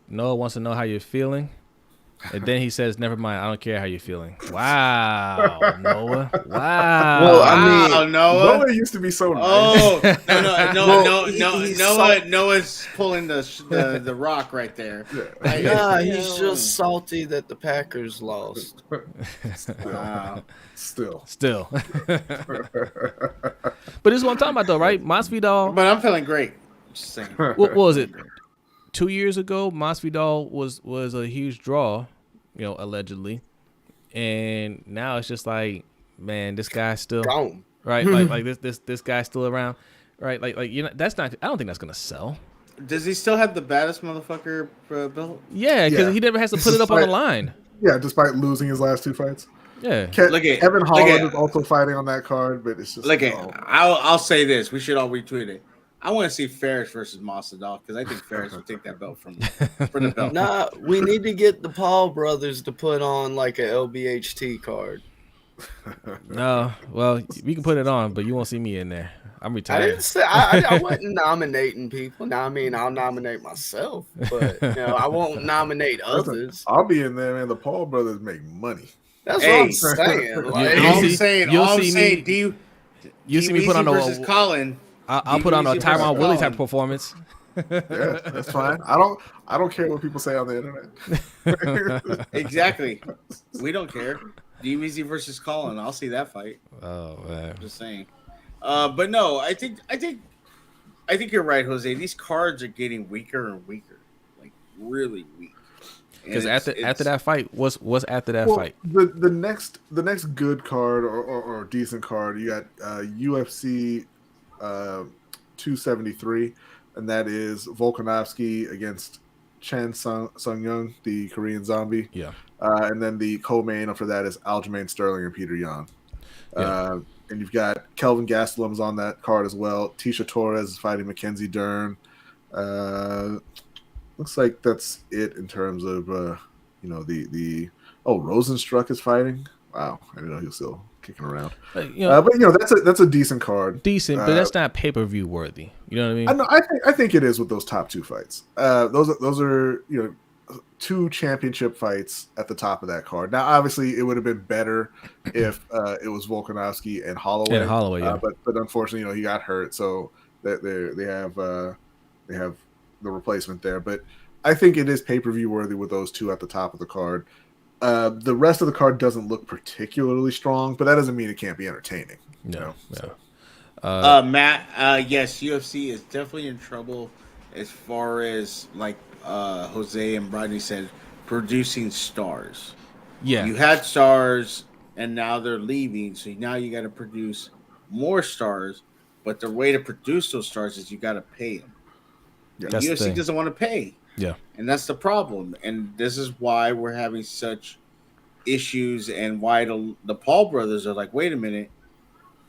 Noah wants to know how you're feeling. And then he says, "Never mind. I don't care how you're feeling." Wow, Noah. Wow. Well, I mean, Noah used to be so nice. Oh, no. Noah's pulling the rock right there. Yeah, he's just salty that the Packers lost. Wow. Still. But this is what I'm talking about, though, right? Masvidal. But I'm feeling great. Just saying. What was it? 2 years ago, Masvidal was a huge draw, you know, allegedly, and now it's just like, man, this guy's still gone, right? like this guy's still around, right? Like you know, that's not. I don't think that's gonna sell. Does he still have the baddest motherfucker belt? Yeah, because he never has to put it up on the line. Yeah, despite losing his last two fights. Yeah, Kevin Holland is also fighting on that card, but it's just I'll say this: we should all retweet it. I want to see Ferris versus Masvidal because I think Ferris will take that belt for the belt. Nah, we need to get the Paul brothers to put on like a LBHT card. No, well, we can put it on, but you won't see me in there. I'm I retired. didn't say I wasn't nominating people. Now, I mean, I'll nominate myself, but I won't nominate others. I'll be in there, man. The Paul brothers make money. That's what I'm saying. Like, You'll see me. You'll see me put on versus Colin. I'll put on a Tyron Willie type performance. Yeah, that's fine. I don't care what people say on the internet. Exactly. We don't care. DBZ versus Colin. I'll see that fight. Oh man. Just saying. But no, I think you're right, Jose. These cards are getting weaker and weaker, like really weak. Because after that fight, what's after that fight? The next good card or decent card, you got UFC 273, and that is Volkanovski against Chan Sung Young, the Korean Zombie. Yeah. And then the co-main after that is Aljamain Sterling and Peter Yan. Yeah. And you've got Kelvin Gastelum's on that card as well. Tisha Torres is fighting Mackenzie Dern. Looks like that's it in terms of Rosenstruck is fighting. Wow, I didn't know he was still kicking around. But that's a decent card. Decent, but that's not pay-per-view worthy. You know what I mean? I think it is with those top two fights. Those are two championship fights at the top of that card. Now, obviously, it would have been better if it was Volkanovski and Holloway. And Holloway, yeah. But unfortunately, he got hurt, so they have the replacement there. But I think it is pay-per-view worthy with those two at the top of the card. The rest of the card doesn't look particularly strong, but that doesn't mean it can't be entertaining. No. Matt, yes, UFC is definitely in trouble as far as like Jose and Brodny said, producing stars. Yeah, you had stars, and now they're leaving, so now you got to produce more stars. But the way to produce those stars is you got to pay them. Yeah, UFC doesn't want to pay. Yeah, and that's the problem. And this is why we're having such issues, and why the Paul brothers are like, wait a minute,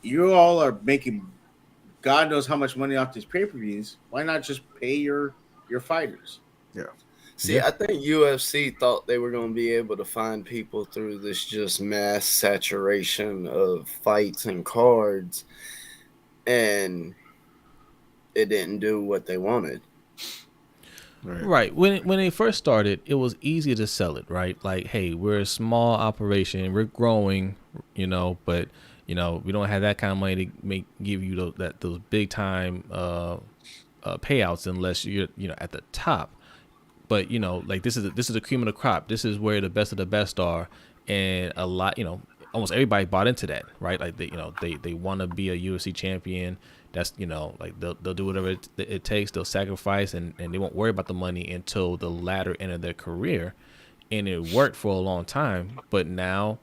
you all are making God knows how much money off these pay-per-views. Why not just pay your fighters? Yeah. See, I think UFC thought they were going to be able to find people through this just mass saturation of fights and cards, and it didn't do what they wanted. Right. When they first started, it was easy to sell it, right? Like, hey, we're a small operation, we're growing, but we don't have that kind of money to give you those big time payouts unless you're at the top. But like this is the cream of the crop. This is where the best of the best are, and a lot, almost everybody bought into that, right? Like they want to be a UFC champion. That's like they'll do whatever it takes. They'll sacrifice, and they won't worry about the money until the latter end of their career. And it worked for a long time, but now,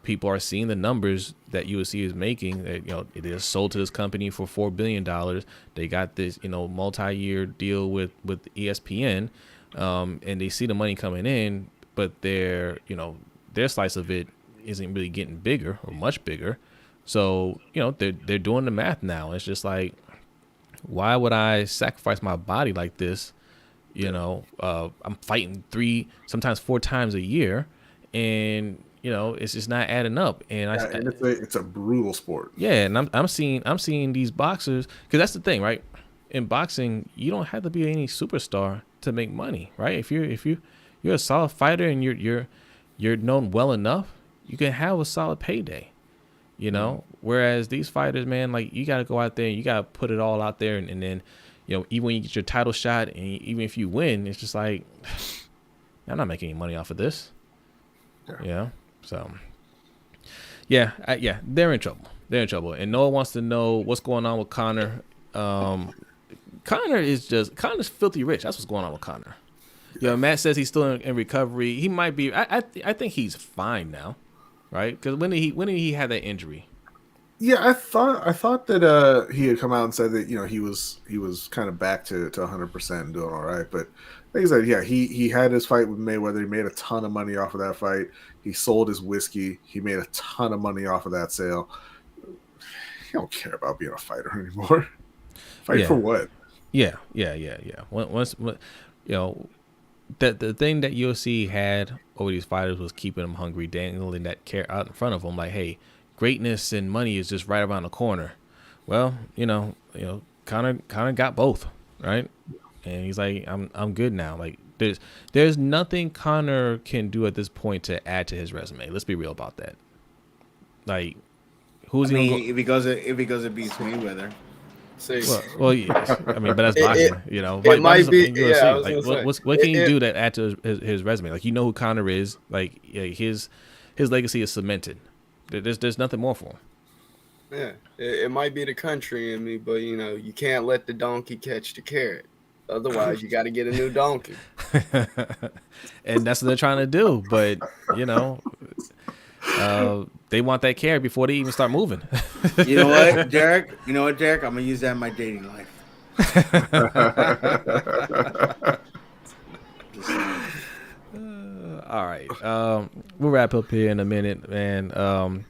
people are seeing the numbers that UFC is making. It is sold to this company for $4 billion. They got this, multi-year deal with ESPN, and they see the money coming in, but their slice of it isn't really getting bigger or much bigger. So, they're doing the math now. It's just like, why would I sacrifice my body like this? I'm fighting 3, sometimes 4 times a year, and it's just not adding up. And it's a brutal sport. Yeah, and I'm seeing these boxers, because that's the thing, right? In boxing, you don't have to be any superstar to make money, right? If you're a solid fighter and you're known well enough, you can have a solid payday. Whereas these fighters, man, like, you got to go out there and you got to put it all out there, and then even when you get your title shot, and even if you win, it's just like, I'm not making any money off of this. So, yeah, they're in trouble. And no one wants to know what's going on with Conor. Connor's filthy rich. That's what's going on with Conor. Matt says he's still in recovery. He might be. I think he's fine now, right? Because when did he have that injury? Yeah, I thought that he had come out and said that he was kind of back to 100% and doing all right. But like I said, yeah, he had his fight with Mayweather. He made a ton of money off of that fight. He sold his whiskey. He made a ton of money off of that sale. He don't care about being a fighter anymore. Fight for what? Yeah. Once the thing that UFC had over these fighters was keeping them hungry, dangling that carrot out in front of them, like, hey, greatness and money is just right around the corner. Well, Conor got both, right? And he's like, I'm good now. Like, there's nothing Conor can do at this point to add to his resume. Let's be real about that. Like, who's he? If he goes, it beats Mayweather. Well, yes. I mean, but that's boxing, It might be. Yeah, like, what can you do to add to his resume? Like, who Conor is. Like, his legacy is cemented. There's nothing more for him. Yeah, it might be the country in me, but you can't let the donkey catch the carrot. Otherwise, you got to get a new donkey. And that's what they're trying to do. But they want that carrot before they even start moving. You know what, Derek? I'm gonna use that in my dating life. All right, we'll wrap up here in a minute, man.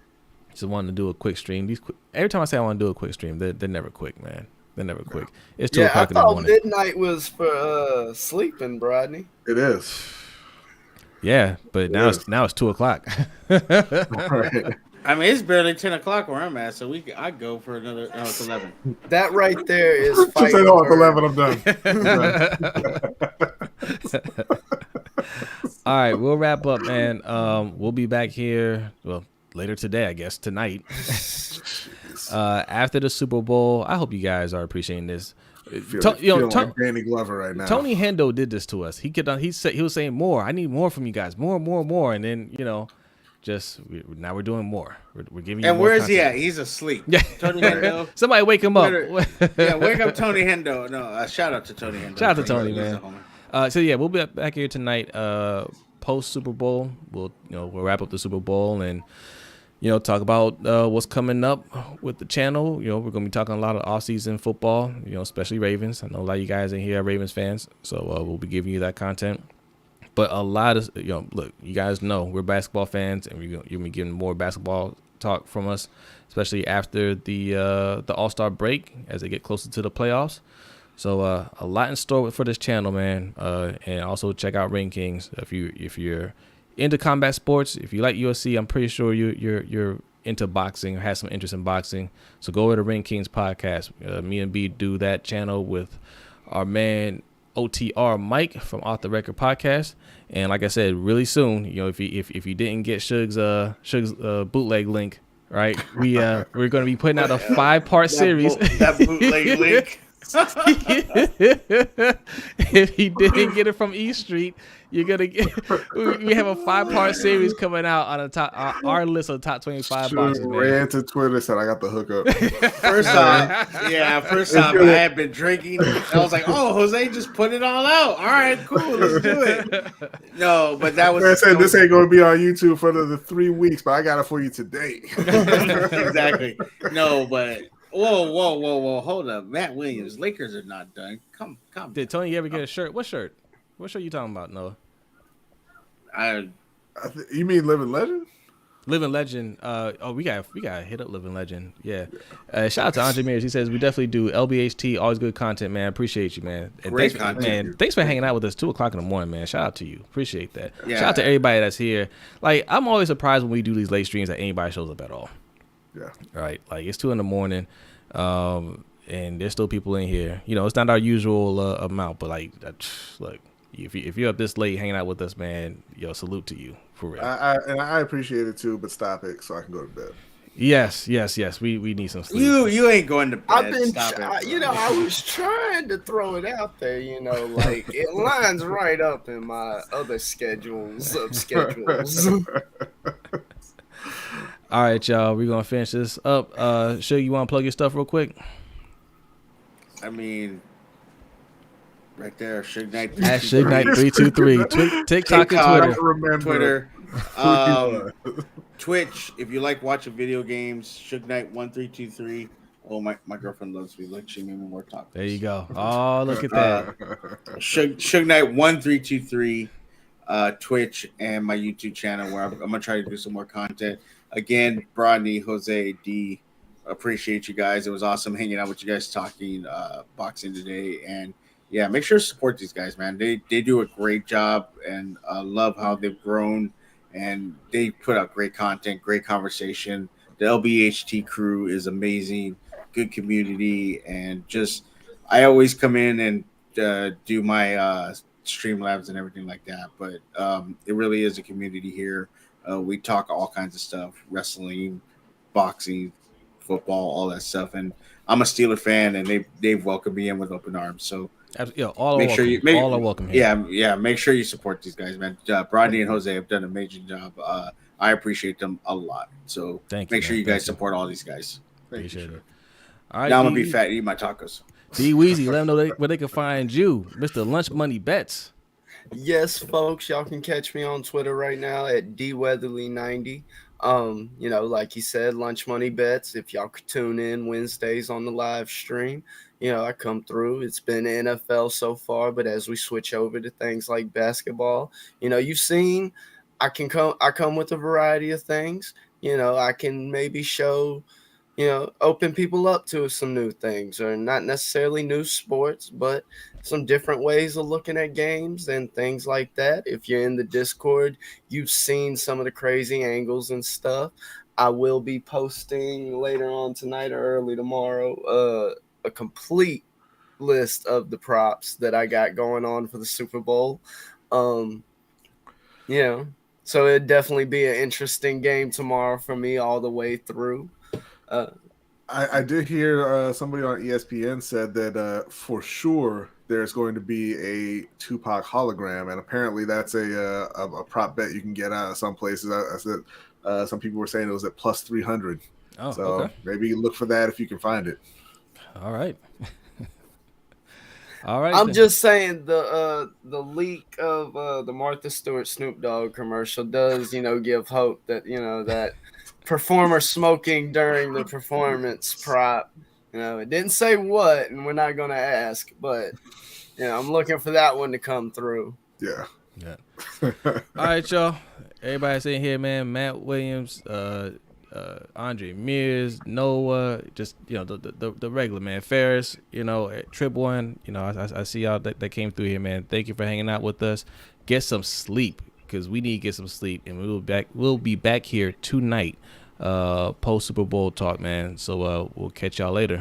Just wanted to do a quick stream. Every time I say I want to do a quick stream, they're never quick, man. They're never quick. It's 2 o'clock in the morning. Midnight was for sleeping, Brodny. It is. Yeah, but now it's 2 o'clock. Right. I mean, it's barely 10 o'clock where I'm at, so I go for another. No, it's 11. That right there is. Just say, it's 11. I'm done. All right, we'll wrap up, man. We'll be back here. Well, later today, I guess, tonight. After the Super Bowl. I hope you guys are appreciating this. Like Danny Glover right now. Tony Hendo did this to us. He was saying more. I need more from you guys. More. And then, now we're doing more. We're giving you and more where is content. he at? He's asleep. Yeah. Tony Hendo. Somebody wake him up. Yeah, wake up Tony Hendo. No, shout out to Tony Hendo. Shout out to Tony, man. We'll be back here tonight. Post Super Bowl, we'll wrap up the Super Bowl and talk about what's coming up with the channel. We're gonna be talking a lot of off-season football. Especially Ravens. I know a lot of you guys in here are Ravens fans, so we'll be giving you that content. But a lot of look, you guys know we're basketball fans, and you're gonna be getting more basketball talk from us, especially after the All-Star break as they get closer to the playoffs. So a lot in store for this channel, man. And also check out Ring Kings if you're into combat sports. If you like UFC, I'm pretty sure you're into boxing or have some interest in boxing. So go over to Ring Kings podcast. Me and B do that channel with our man OTR Mike from Off the Record podcast. And like I said, really soon, if you didn't get Suge's bootleg link, right? We're going to be putting out a 5-part series. That bootleg link. If he didn't get it from E Street, you're gonna get. We have a 5-part series coming out on our list of top 25 boxes. Ran to Twitter, said I got the hookup. First off, I had been drinking. I was like, "Oh, Jose just put it all out. All right, cool, let's do it." No, but that was. I said this ain't gonna be on YouTube for the 3 weeks, but I got it for you today. Exactly. No, but. Whoa! Hold up, Matt Williams. Lakers are not done. Come. Did Tony ever get a shirt? What shirt? What shirt you talking about, Noah? You mean Living Legend? Living Legend. We got hit up Living Legend. Yeah. Shout out to Andre Mears. He says we definitely do. LBHT, always good content, man. Appreciate you, man. And Great content, man. Thanks for hanging out with us 2 o'clock in the morning, man. Shout out to you. Appreciate that. Yeah. Shout out to everybody that's here. Like, I'm always surprised when we do these late streams that anybody shows up at all. Yeah. Right. Like, it's 2 in the morning. And there's still people in here. It's not our usual amount, but like, look, if you're up this late hanging out with us, man, salute to you for real. I appreciate it too, but stop it so I can go to bed. Yes. We need some sleep. You ain't going to bed. I've been, I was trying to throw it out there. Like it lines right up in my other schedules of schedules. All right, y'all. We're gonna finish this up. Suge, you want to plug your stuff real quick? I mean, right there, Suge Knight. At Suge Knight 323. TikTok and Twitter. Twitch. If you like watching video games, Suge Knight 1323. Oh, my girlfriend loves me. Look, she made me more talk. There you go. Oh, look at that. Suge Knight 1323. Twitch and my YouTube channel where I'm gonna try to do some more content. Again, Brodny, Jose, D, appreciate you guys. It was awesome hanging out with you guys talking boxing today. And yeah, make sure to support these guys, man. They do a great job, and I love how they've grown, and they put out great content, great conversation. The LBHT crew is amazing, good community, and just I always come in and do my Streamlabs and everything like that. But it really is a community here. We talk all kinds of stuff: wrestling, boxing, football, all that stuff. And I'm a Steeler fan, and they've welcomed me in with open arms. So Yeah, all make are sure welcome. you All are welcome here. yeah. Make sure you support these guys, man. Brodny and Jose have done an amazing job. I appreciate them a lot. So Thank you, make sure man. you guys Thank you. support all these guys. Appreciate it. All right, Now I'm gonna be fat and eat my tacos. D Weezy, let them know where they can find you, Mr. Lunch Money Bets. Yes, folks, y'all can catch me on Twitter right now at dweatherly90. You know, like he said, Lunch Money Bets. If y'all could tune in Wednesdays on the live stream, you know, I come through. It's been NFL so far, but as we switch over to things like basketball, you know, you've seen I come with a variety of things. You know, I can maybe show, you know, open people up to some new things, or not necessarily new sports, but some different ways of looking at games and things like that. If you're in the Discord, you've seen some of the crazy angles and stuff. I will be posting later on tonight or early tomorrow a complete list of the props that I got going on for the Super Bowl. You know, so it'd definitely be an interesting game tomorrow for me all the way through. I did hear somebody on ESPN said that for sure there's going to be a Tupac hologram, and apparently that's a prop bet you can get out of some places. I said some people were saying it was at plus 300. Oh, so okay. maybe look for that if you can find it. All right. All right. I'm then. just saying the leak of the Martha Stewart Snoop Dogg commercial does, you know, give hope that, you know, that performer smoking during the performance prop. You know, it didn't say what, and we're not going to ask, but, you know, I'm looking for that one to come through. Yeah. Yeah. All right, y'all. Everybody sitting here, man. Matt Williams, Andre Mears, Noah, just, you know, the regular, man. Ferris, you know, Trip One, you know, I see y'all that came through here, man. Thank you for hanging out with us. Get some sleep, because we need to get some sleep, and we'll be back here tonight, post Super Bowl talk, man. So we'll catch y'all later.